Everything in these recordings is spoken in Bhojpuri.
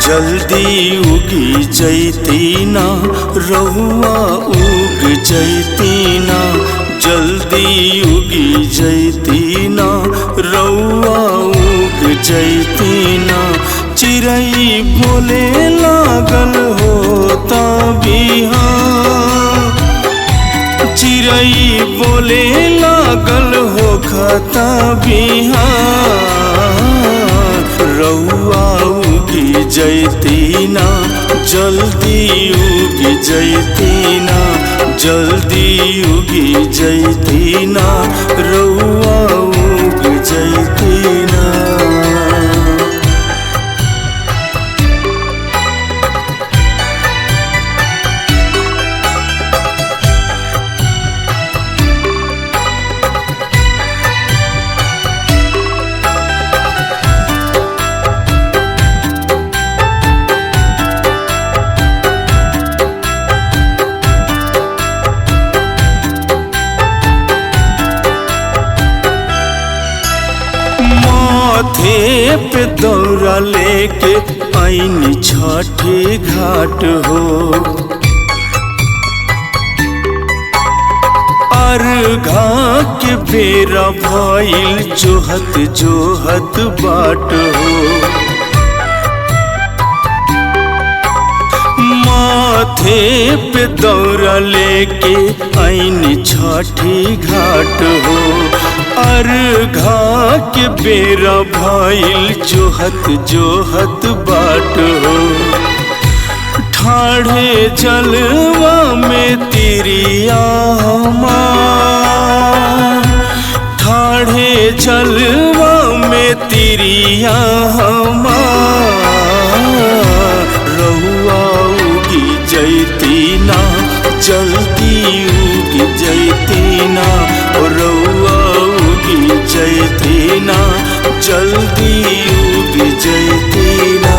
जल्दी उगी जैती ना रहुआ उग जैती ना, जल्दी उगी जैती ना रहुआ उग जैती ना। चिड़ै बोले लागल होता बिहान, चिड़ै बोले लागल हो खाता बिहान। रहुआ उगी जैती ना, जल्दी उगी जैती ना, जल्दी उगी जैती ना रहुआ उग जैती ना। माथे पे दौरा लेके आईनी छठी घाट हो, अर्घा के बेरा भइल जोहत जोहत बाट हो। माथे पे दौरा लेके आईनी छठी घाट हो, अर्घा के बेरा भइल जोहत जोहत बाट हो। ठाढ़े जलवा में तिरिया हमार, ठाढ़े जलवा में तिरिया हमार। रहुआ उगी जैती ना, जल्दी उगी जैती ना, रहुआ उगी जैती ना, जल्दी उगी जैती ना।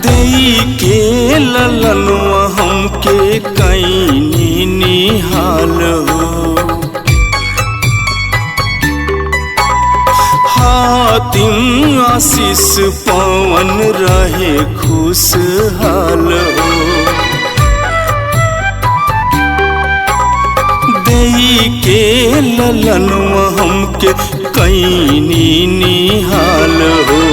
देई के ललनवा हमके कैनी निहाल हो, हातिम आशीष पवन रहे खुशहाल हो। देई के ललनवा हमके कैनी निहाल हो,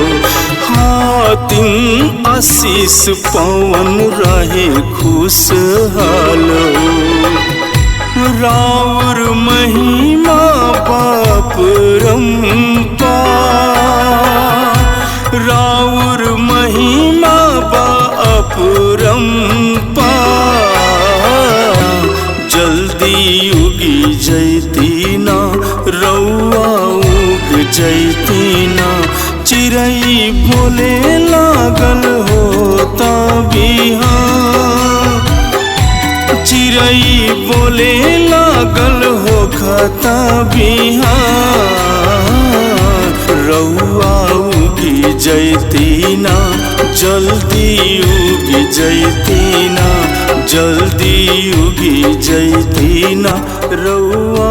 हातिम आशीष पवन रहे खुशहाल हो। राउर महिमा बाप रंपा, राउर महिमा बाप रंपा। जल्दी उगी जैती ना रहुआ उग जैती ना, चिड़ै बोले लागल होता बिहान, चिड़ै बोले लागल हो खाता बिहान। रहुआ उगी जैती ना, जल्दी उगी जैती ना, जल्दी उगी जैती ना रहुआ